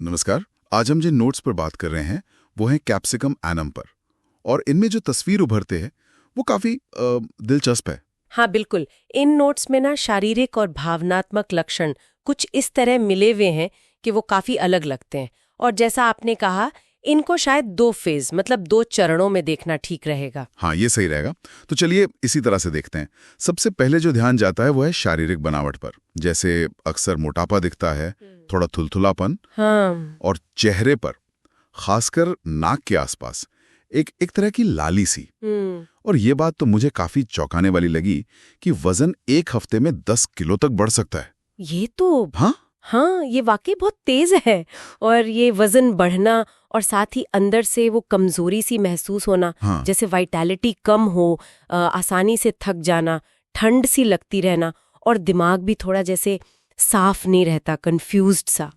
नमस्कार। आज हम जिन नोट्स पर बात कर रहे हैं वो हैं कैप्सिकम एनम पर। और इनमें जो तस्वीर उभरते हैं वो काफी दिलचस्प है। हाँ बिल्कुल। इन नोट्स में ना शारीरिक और भावनात्मक लक्षण कुछ इस तरह मिले हुए हैं कि वो काफी अलग लगते हैं। और जैसा आपने कहा, इनको शायद दो फेज मतलब दो चरणों में देखना ठीक रहेगा। हाँ, ये सही रहेगा। तो चलिए इसी तरह से देखते हैं। सबसे पहले जो ध्यान जाता है वो है शारीरिक बनावट पर। जैसे अक्सर मोटापा दिखता है, थोड़ा थुलथुलापन, हाँ। और चेहरे पर खासकर नाक के आसपास एक तरह की लाली सी। और ये बात तो मुझे काफी चौंकाने वाली लगी कि वजन एक हफ्ते में 10 किलो तक बढ़ सकता है। ये तो हाँ, ये वाकई बहुत तेज है। और ये वजन बढ़ना और साथ ही अंदर से वो कमजोरी सी महसूस होना, हाँ। जैसे वाइटैलिटी कम हो, आसानी से थक जाना, ठंड सी लगती रहना, और दिमाग भी थोड़ा जैसे साफ नहीं रहता, कंफ्यूज्ड सा।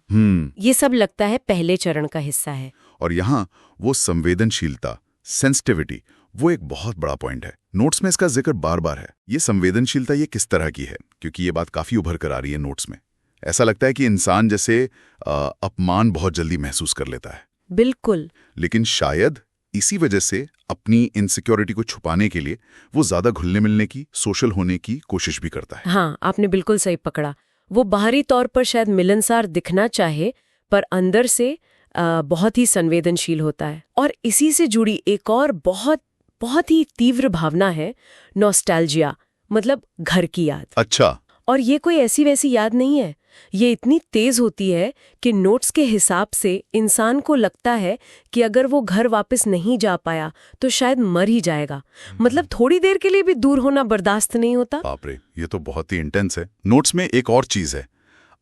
ये सब लगता है पहले चरण का हिस्सा है। और यहाँ वो संवेदनशीलता, सेंसिटिविटी, वो एक बहुत बड़ा पॉइंट है। नोट्स में इसका जिक्र बार बार है। ये संवेदनशीलता ये किस तरह की है, क्योंकि ये बात काफी उभर कर आ रही है नोट्स में। ऐसा लगता है कि इंसान जैसे अपमान बहुत जल्दी महसूस कर लेता है। बिल्कुल। लेकिन शायद इसी वजह से अपनी इनसिक्योरिटी को छुपाने के लिए वो ज्यादा घुलने मिलने की, सोशल होने की कोशिश भी करता है। हाँ, आपने बिल्कुल सही पकड़ा। वो बाहरी तौर पर शायद मिलनसार दिखना चाहे, पर अंदर से बहुत ही संवेदनशील होता है। और इसी से जुड़ी एक और बहुत ही तीव्र भावना है नॉस्टैल्जिया, मतलब घर की याद। अच्छा। और ये कोई ऐसी वैसी याद नहीं है। ये इतनी तेज होती है कि नोट्स के हिसाब से इंसान को लगता है कि अगर वो घर वापस नहीं जा पाया तो शायद मर ही जाएगा। मतलब थोड़ी देर के लिए भी दूर होना बर्दाश्त नहीं होता। बाप रे, ये तो बहुत ही इंटेंस है। नोट्स में एक और चीज है,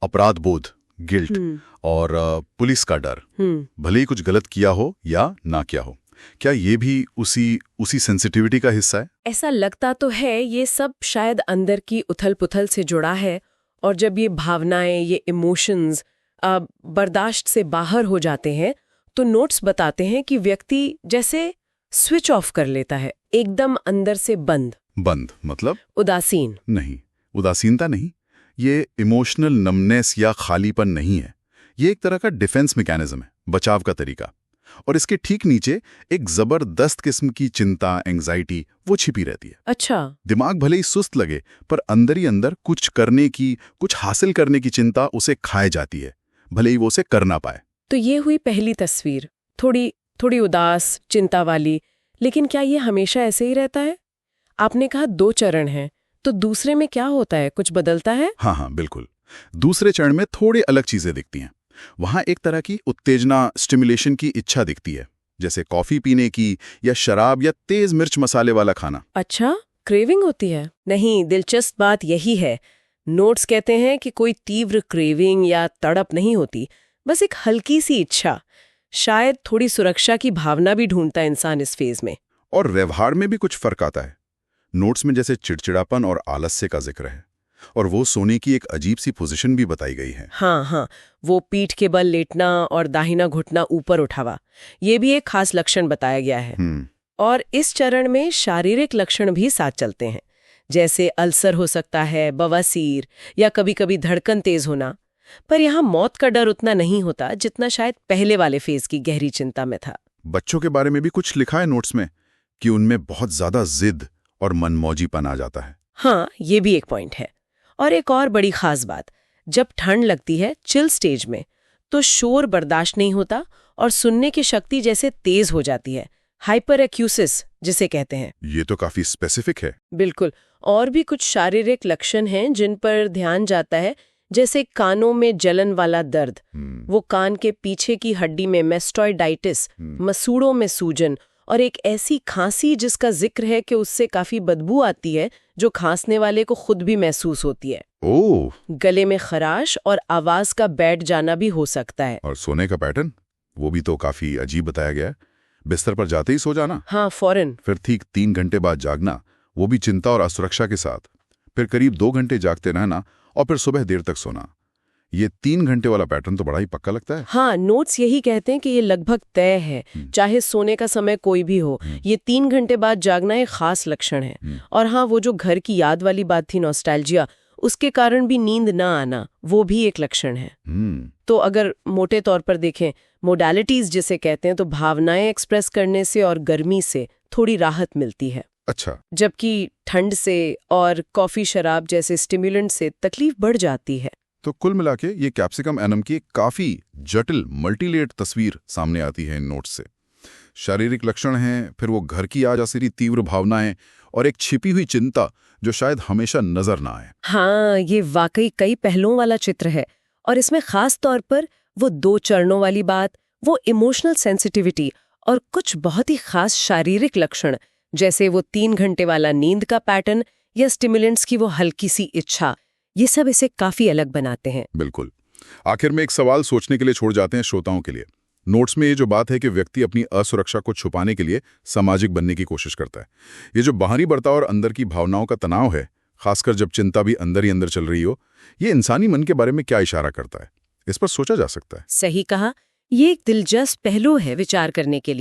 अपराध बोध, गिल्ट, और पुलिस का डर, भले ही कुछ गलत किया हो या ना किया हो। क्या ये भी उसी सेंसिटिविटी का हिस्सा है? ऐसा लगता तो है। ये सब शायद अंदर की उथल पुथल से जुड़ा है। और जब ये भावनाएं, ये इमोशंस बर्दाश्त से बाहर हो जाते हैं तो नोट्स बताते हैं कि व्यक्ति जैसे स्विच ऑफ कर लेता है, एकदम अंदर से बंद मतलब उदासीन नहीं, उदासीनता नहीं, ये इमोशनल नमनेस या खालीपन नहीं है। ये एक तरह का डिफेंस मैकेनिज्म है, बचाव का तरीका। और इसके ठीक नीचे एक जबरदस्त किस्म की चिंता, एंजाइटी, वो छिपी रहती है। अच्छा। दिमाग भले ही सुस्त लगे, पर अंदर ही अंदर कुछ करने की, कुछ हासिल करने की चिंता उसे खाए जाती है, भले ही वो उसे कर ना पाए। तो ये हुई पहली तस्वीर, थोड़ी उदास, चिंता वाली। लेकिन क्या ये हमेशा ऐसे ही रहता है? आपने कहा दो चरण हैं, तो दूसरे में क्या होता है? कुछ बदलता है? हाँ, बिल्कुल। दूसरे चरण में थोड़ी अलग चीजें दिखती हैं। वहां एक तरह की उत्तेजना, स्टिमुलेशन की इच्छा दिखती है, जैसे कॉफी पीने की, या शराब, या तेज मिर्च मसाले वाला खाना। अच्छा, क्रेविंग होती है? नहीं, दिलचस्प बात यही है। नोट्स कहते हैं कि कोई तीव्र क्रेविंग या तड़प नहीं होती, बस एक हल्की सी इच्छा। शायद थोड़ी सुरक्षा की भावना भी ढूंढता है इंसान इस फेज में। और व्यवहार में भी कुछ फर्क आता है। नोट्स में जैसे चिड़चिड़ापन और आलस्य का जिक्र है, और वो सोने की एक अजीब सी पोजीशन भी बताई गई है। हाँ, वो पीठ के बल लेटना और दाहिना घुटना ऊपर उठावा, ये भी एक खास लक्षण बताया गया है। और इस चरण में शारीरिक लक्षण भी साथ चलते हैं, जैसे अल्सर हो सकता है, बवासीर, या कभी कभी धड़कन तेज होना। पर यहाँ मौत का डर उतना नहीं होता जितना शायद पहले वाले फेज की गहरी चिंता में था। बच्चों के बारे में भी कुछ लिखा है नोट्स में कि उनमें बहुत ज्यादा जिद और मनमौजीपन आ जाता है। हाँ, ये भी एक पॉइंट है। और एक और बड़ी खास बात, जब ठंड लगती है चिल स्टेज में, तो शोर बर्दाश्त नहीं होता और सुनने की शक्ति जैसे तेज हो जाती है, हाइपर एक्यूसिस जिसे कहते हैं। ये तो काफी स्पेसिफिक है। बिल्कुल। और भी कुछ शारीरिक लक्षण हैं जिन पर ध्यान जाता है, जैसे कानों में जलन वाला दर्द, वो कान के पीछे की हड्डी में मेस्टोइडाइटिस, मसूड़ों में सूजन, और एक ऐसी खांसी जिसका जिक्र है कि उससे काफी बदबू आती है, जो खांसने वाले को खुद भी महसूस होती है। ओह। गले में खराश और आवाज का बैठ जाना भी हो सकता है। और सोने का पैटर्न, वो भी तो काफी अजीब बताया गया है। बिस्तर पर जाते ही सो जाना। हाँ, फौरन। फिर ठीक 3 घंटे बाद जागना, वो भी चिंता और असुरक्षा के साथ। फिर करीब 2 घंटे जागते रहना, और फिर सुबह देर तक सोना। ये 3 घंटे वाला पैटर्न तो बड़ा ही पक्का लगता है। हाँ, नोट्स यही कहते हैं कि ये लगभग तय है, चाहे सोने का समय कोई भी हो। ये 3 घंटे बाद जागना एक खास लक्षण है। और हाँ, वो जो घर की याद वाली बात थी, नॉस्टैल्जिया, उसके कारण भी नींद ना आना, वो भी एक लक्षण है। तो अगर मोटे तौर पर देखें, मोडालिटीज जिसे कहते हैं, तो भावनाएं एक्सप्रेस करने से और गर्मी से थोड़ी राहत मिलती है। अच्छा। जबकि ठंड से और कॉफी शराब जैसे स्टिमुलेंट से तकलीफ बढ़ जाती है। तो कुल मिला के ये कैप्सिकम एनम की एक काफी जटिल मल्टीलेयर्ड तस्वीर सामने आती है इन नोट्स से। शारीरिक लक्षण हैं, फिर वो घर की आ जा सी तीव्र भावनाएं और एक छिपी हुई चिंता जो शायद हमेशा नजर ना आए। हाँ, ये वाकई कई पहलुओं वाला चित्र है, और इसमें खास तौर पर वो 2 चरणों वाली बात, वो इमोशनल सेंसिटिविटी और कुछ बहुत ही खास शारीरिक लक्षण, जैसे वो 3 घंटे वाला नींद का पैटर्न या स्टिमुलेंट्स की वो हल्की सी इच्छा, ये सब इसे काफी अलग बनाते हैं। बिल्कुल। आखिर में एक सवाल सोचने के लिए छोड़ जाते हैं श्रोताओं के लिए। नोट्स में ये जो बात है कि व्यक्ति अपनी असुरक्षा को छुपाने के लिए सामाजिक बनने की कोशिश करता है, ये जो बाहरी बर्ताव और अंदर की भावनाओं का तनाव है, खासकर जब चिंता भी अंदर ही अंदर चल रही हो, ये इंसानी मन के बारे में क्या इशारा करता है? इस पर सोचा जा सकता है। सही कहा, ये एक दिलचस्प पहलू है विचार करने के लिए।